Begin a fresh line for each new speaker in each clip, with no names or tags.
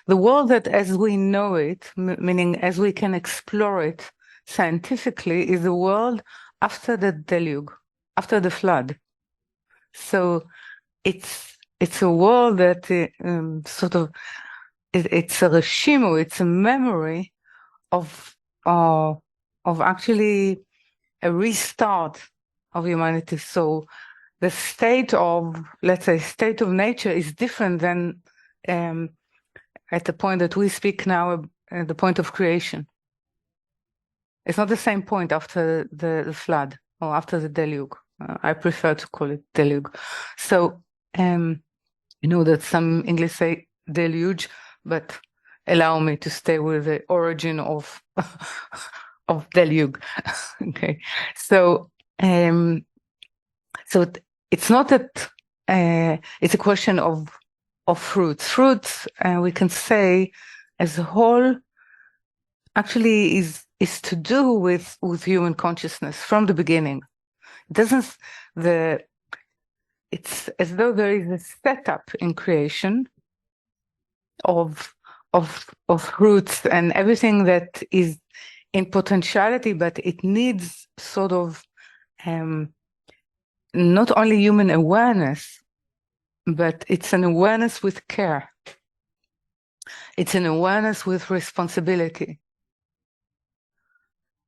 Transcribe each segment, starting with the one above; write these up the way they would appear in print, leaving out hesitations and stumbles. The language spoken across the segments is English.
the world that as we know it, meaning as we can explore it scientifically, is the world after the deluge, after the flood. So it's a world that it's a RESHIMO, it's a memory of actually a restart of humanity. So the state of, let's say, state of nature is different than at the point that we speak now, at the point of creation. It's not the same point after the flood or after the deluge. I prefer to call it deluge. So you know that some English say deluge, but allow me to stay with the origin of of deluge. Okay, so it's not that it's a question of fruits. Fruits, we can say, as a whole, actually is to do with human consciousness from the beginning. It doesn't it's as though there is a setup in creation of roots and everything that is in potentiality, but it needs sort of not only human awareness, but it's an awareness with care. It's an awareness with responsibility.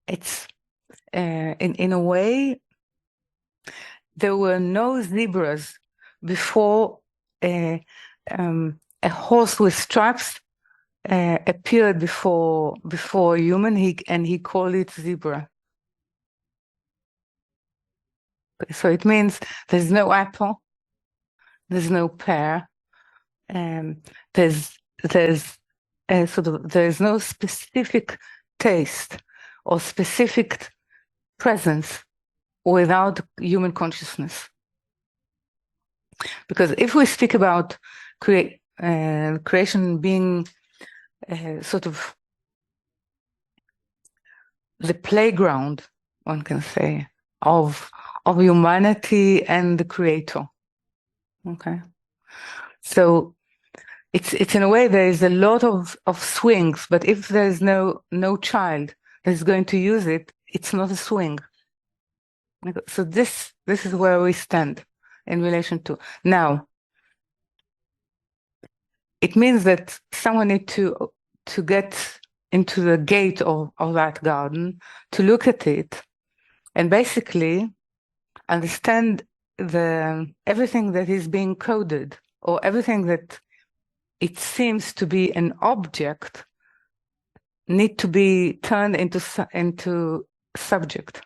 It's in a way, there were no zebras before a horse with stripes appeared before a human, and he called it zebra. So it means there's no apple, there's no pear, there's no specific taste or specific presence without human consciousness. Because if we speak about creation being sort of the playground, one can say, of humanity and the Creator. Okay, so it's in a way there is a lot of swings, but if there is no child that is going to use it, it's not a swing. So this is where we stand in relation to now. It means that someone needs to get into the gate of that garden, to look at it, and basically understand everything that is being coded, or everything that it seems to be an object need to be turned into subject.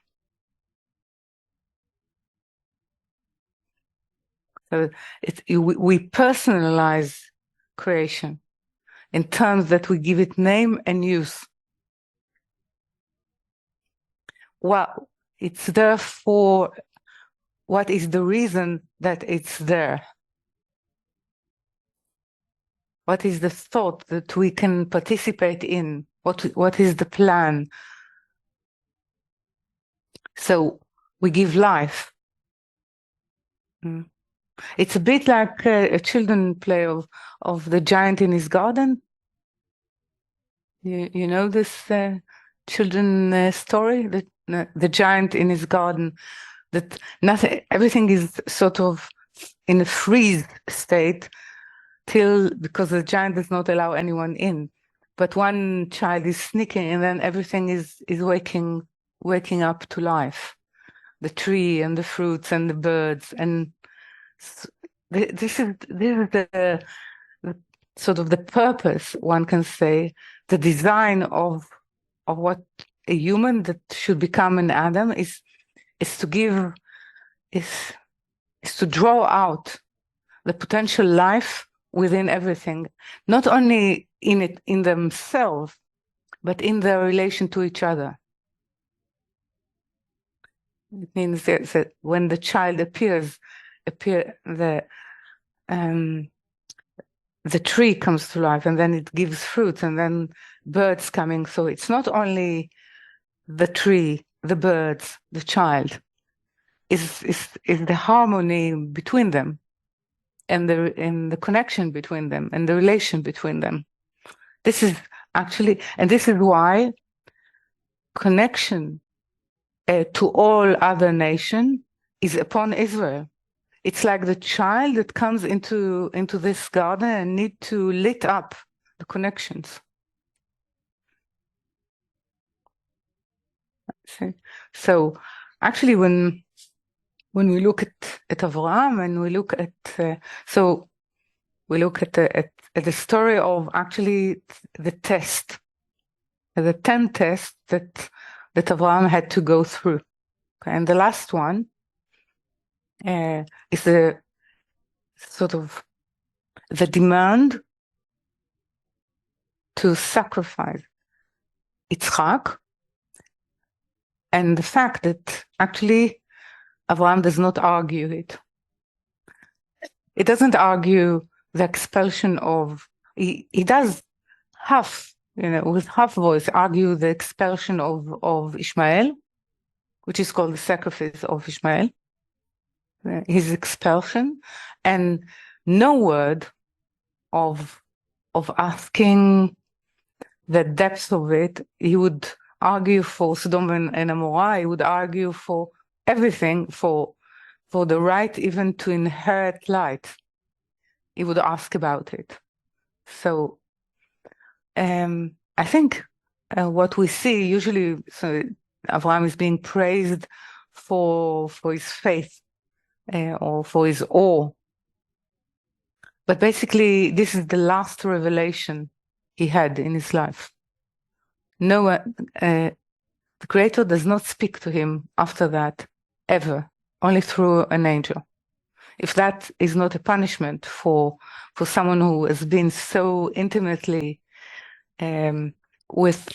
So we personalize creation in terms that we give it name and use. Well, it's there for what is the reason that it's there? What is the thought that we can participate in? What is the plan? So we give life. It's a bit like a children play of the giant in his garden. You know this children story, the giant in his garden, that everything is sort of in a freeze state because the giant does not allow anyone in. But one child is sneaking, and then everything is waking up to life. The tree and the fruits and the birds, and this is the sort of the purpose, one can say, the design of what a human that should become an Adam is to draw out the potential life within everything, not only in themselves, but in their relation to each other. It means that when the child appears, the tree comes to life, and then it gives fruit, and then birds coming. So it's not only the tree, the birds, the child. Is the harmony between them, and the connection between them, and the relation between them. This is actually, and this is why connection to all other nations is upon Israel. It's like the child that comes into this garden and need to lit up the connections. See? So actually, when we look at Avraham and we look at so we look at the story of actually the test, the 10 tests that Avraham had to go through. Okay? And the last one is the sort of the demand to sacrifice Yitzchak, and the fact that actually Avraham does not argue it. It doesn't argue the expulsion of, he does half, with half voice, argue the expulsion of Ishmael, which is called the sacrifice of Ishmael, his expulsion, and no word of asking the depth of it. He would argue for Sodom and Amorah. He would argue for everything, for the right even to inherit light. He would ask about it. So I think what we see usually, so Avraham is being praised for his faith or for his awe. But basically, this is the last revelation he had in his life. No, the Creator does not speak to him after that, ever, only through an angel. If that is not a punishment for someone who has been so intimately with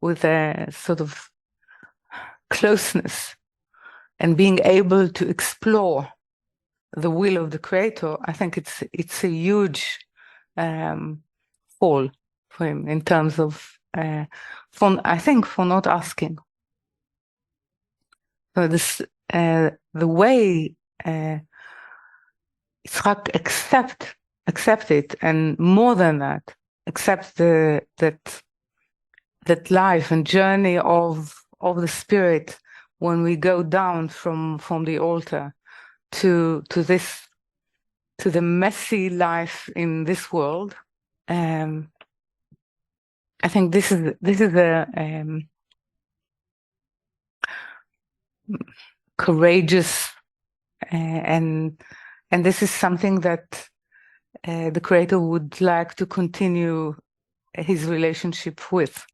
a sort of closeness and being able to explore the will of the Creator, I think it's a huge fall for him in terms of for not asking. So this the way Yitzchak accept it, and more than that, accept that life and journey of the spirit when we go down from the altar to the messy life in this world. I think this is a courageous and this is something that the Creator would like to continue his relationship with.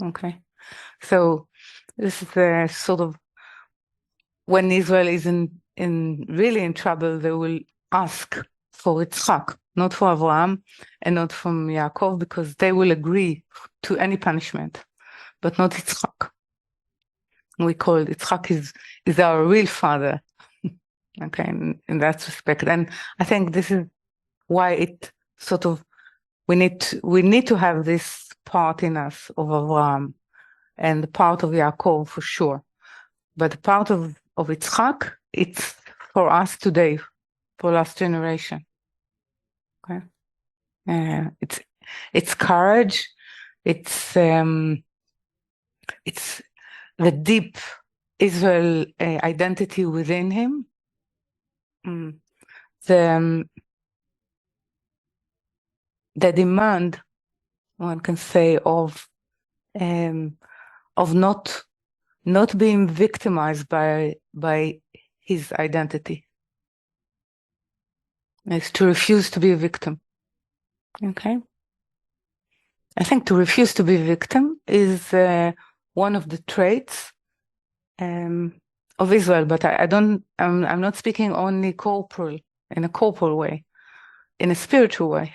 Okay, so this is a sort of, when Israel is really in trouble, they will ask for Yitzchak, not for Avraham and not from Yaakov, because they will agree to any punishment, but not Yitzchak. We call it, Yitzchak is our real father. Okay, in that respect. And I think this is why it sort of, we need to have this part in us of Avraham and the part of Yaakov for sure. But the part of Yitzchak, it's for us today, for last generation. Okay, it's courage. It's the deep Israel identity within him. The demand, one can say, of not being victimized by his identity. It's to refuse to be a victim. Okay, I think to refuse to be a victim is one of the traits of Israel, but I'm not speaking only in a corporal way, in a spiritual way.